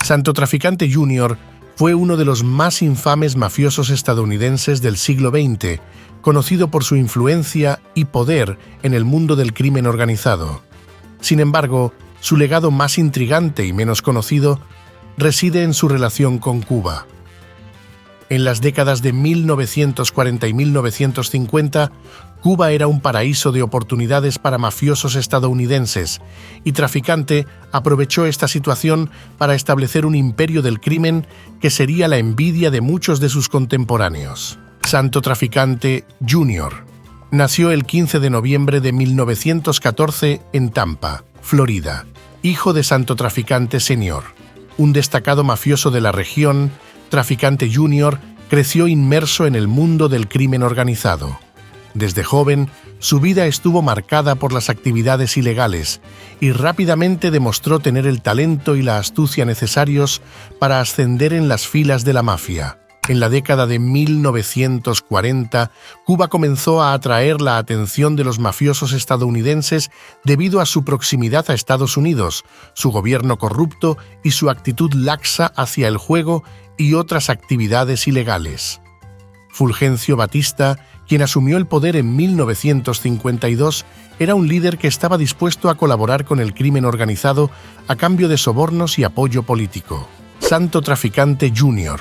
Santo Traficante Jr. fue uno de los más infames mafiosos estadounidenses del siglo XX, conocido por su influencia y poder en el mundo del crimen organizado. Sin embargo, su legado más intrigante y menos conocido reside en su relación con Cuba. En las décadas de 1940 y 1950, Cuba era un paraíso de oportunidades para mafiosos estadounidenses, y Traficante aprovechó esta situación para establecer un imperio del crimen que sería la envidia de muchos de sus contemporáneos. Santo Traficante Jr. nació el 15 de noviembre de 1914 en Tampa, Florida, hijo de Santo Traficante Sr., un destacado mafioso de la región. Traficante Jr. creció inmerso en el mundo del crimen organizado. Desde joven, su vida estuvo marcada por las actividades ilegales y rápidamente demostró tener el talento y la astucia necesarios para ascender en las filas de la mafia. En la década de 1940, Cuba comenzó a atraer la atención de los mafiosos estadounidenses debido a su proximidad a Estados Unidos, su gobierno corrupto y su actitud laxa hacia el juego y otras actividades ilegales. Fulgencio Batista, quien asumió el poder en 1952, era un líder que estaba dispuesto a colaborar con el crimen organizado a cambio de sobornos y apoyo político. Santo Traficante Jr.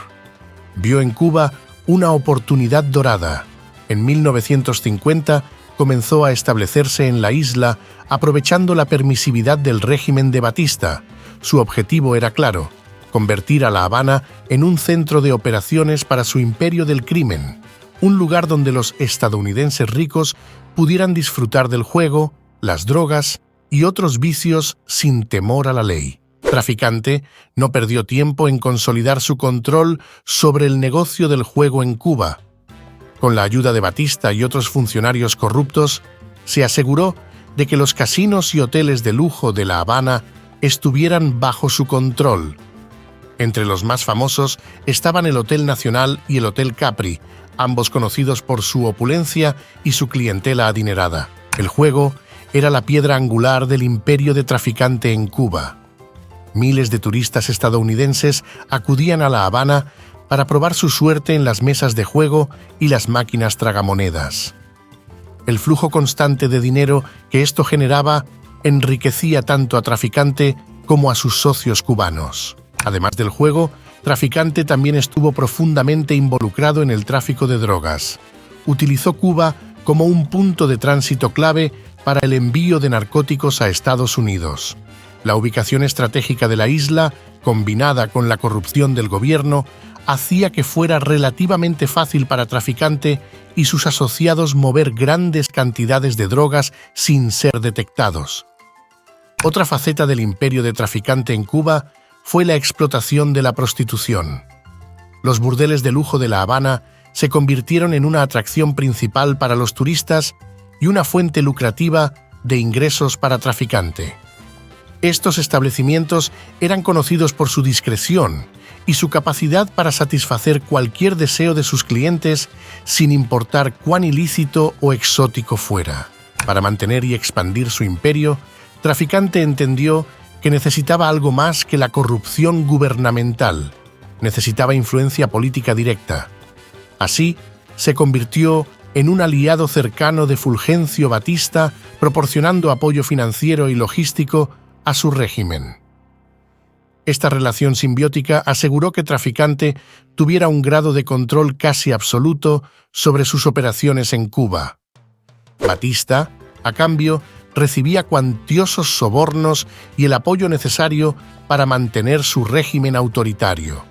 vio en Cuba una oportunidad dorada. En 1950 comenzó a establecerse en la isla aprovechando la permisividad del régimen de Batista. Su objetivo era claro: convertir a La Habana en un centro de operaciones para su imperio del crimen, un lugar donde los estadounidenses ricos pudieran disfrutar del juego, las drogas y otros vicios sin temor a la ley. Traficante no perdió tiempo en consolidar su control sobre el negocio del juego en Cuba. Con la ayuda de Batista y otros funcionarios corruptos, se aseguró de que los casinos y hoteles de lujo de La Habana estuvieran bajo su control. Entre los más famosos estaban el Hotel Nacional y el Hotel Capri, ambos conocidos por su opulencia y su clientela adinerada. El juego era la piedra angular del imperio de Traficante en Cuba. Miles de turistas estadounidenses acudían a La Habana para probar su suerte en las mesas de juego y las máquinas tragamonedas. El flujo constante de dinero que esto generaba enriquecía tanto a Traficante como a sus socios cubanos. Además del juego, Traficante también estuvo profundamente involucrado en el tráfico de drogas. Utilizó Cuba como un punto de tránsito clave para el envío de narcóticos a Estados Unidos. La ubicación estratégica de la isla, combinada con la corrupción del gobierno, hacía que fuera relativamente fácil para Traficante y sus asociados mover grandes cantidades de drogas sin ser detectados. Otra faceta del imperio de Traficante en Cuba fue la explotación de la prostitución. Los burdeles de lujo de La Habana se convirtieron en una atracción principal para los turistas y una fuente lucrativa de ingresos para Traficante. Estos establecimientos eran conocidos por su discreción y su capacidad para satisfacer cualquier deseo de sus clientes sin importar cuán ilícito o exótico fuera. Para mantener y expandir su imperio, Traficante entendió que necesitaba algo más que la corrupción gubernamental. Necesitaba influencia política directa. Así, se convirtió en un aliado cercano de Fulgencio Batista, proporcionando apoyo financiero y logístico a su régimen. Esta relación simbiótica aseguró que Traficante tuviera un grado de control casi absoluto sobre sus operaciones en Cuba. Batista, a cambio, recibía cuantiosos sobornos y el apoyo necesario para mantener su régimen autoritario.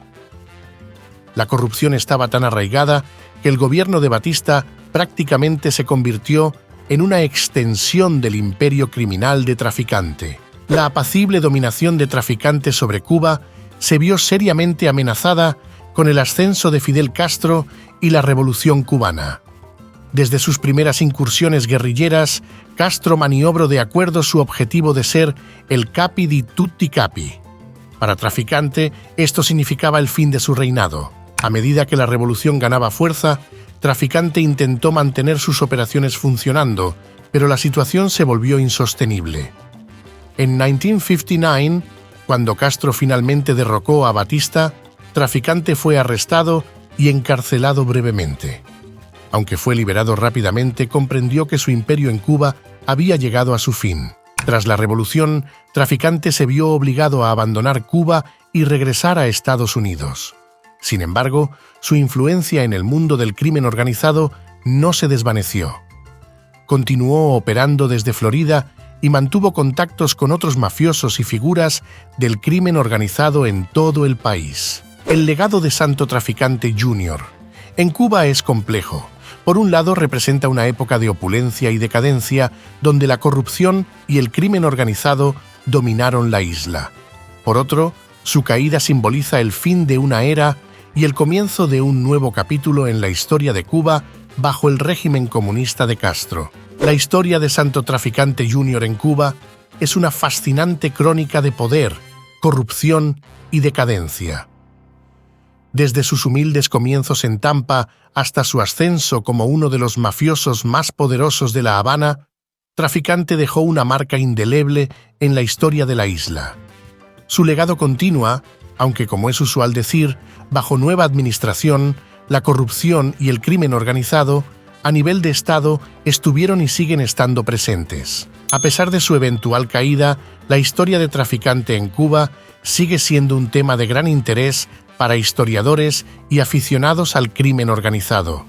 La corrupción estaba tan arraigada que el gobierno de Batista prácticamente se convirtió en una extensión del imperio criminal de Traficante. La apacible dominación de Traficante sobre Cuba se vio seriamente amenazada con el ascenso de Fidel Castro y la Revolución cubana. Desde sus primeras incursiones guerrilleras, Castro maniobró de acuerdo su objetivo de ser el capi di tutti capi. Para Traficante, esto significaba el fin de su reinado. A medida que la revolución ganaba fuerza, Traficante intentó mantener sus operaciones funcionando, pero la situación se volvió insostenible. En 1959, Cuando Castro finalmente derrocó a Batista, Traficante fue arrestado y encarcelado brevemente. Aunque fue liberado rápidamente, comprendió que su imperio en Cuba había llegado a su fin. Tras la revolución, Traficante se vio obligado a abandonar Cuba y regresar a Estados Unidos. Sin embargo, su influencia en el mundo del crimen organizado no se desvaneció. Continuó operando desde Florida y mantuvo contactos con otros mafiosos y figuras del crimen organizado en todo el país. El legado de Santo Traficante Jr. en Cuba es complejo. Por un lado, representa una época de opulencia y decadencia donde la corrupción y el crimen organizado dominaron la isla. Por otro, su caída simboliza el fin de una era y el comienzo de un nuevo capítulo en la historia de Cuba bajo el régimen comunista de Castro. La historia de Santo Traficante Jr. en Cuba es una fascinante crónica de poder, corrupción y decadencia. Desde sus humildes comienzos en Tampa hasta su ascenso como uno de los mafiosos más poderosos de La Habana, Traficante dejó una marca indeleble en la historia de la isla. Su legado continúa, aunque como es usual decir, bajo nueva administración, la corrupción y el crimen organizado, a nivel de Estado, estuvieron y siguen estando presentes. A pesar de su eventual caída, la historia de Traficante en Cuba sigue siendo un tema de gran interés para historiadores y aficionados al crimen organizado.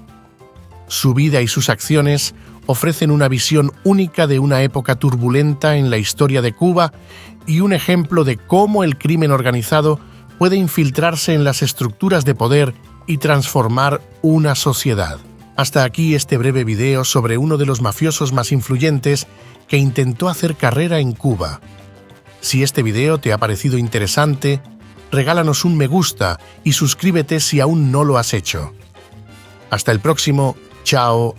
Su vida y sus acciones ofrecen una visión única de una época turbulenta en la historia de Cuba y un ejemplo de cómo el crimen organizado puede infiltrarse en las estructuras de poder y transformar una sociedad. Hasta aquí este breve video sobre uno de los mafiosos más influyentes que intentó hacer carrera en Cuba. Si este video te ha parecido interesante, regálanos un me gusta y suscríbete si aún no lo has hecho. Hasta el próximo. Chao.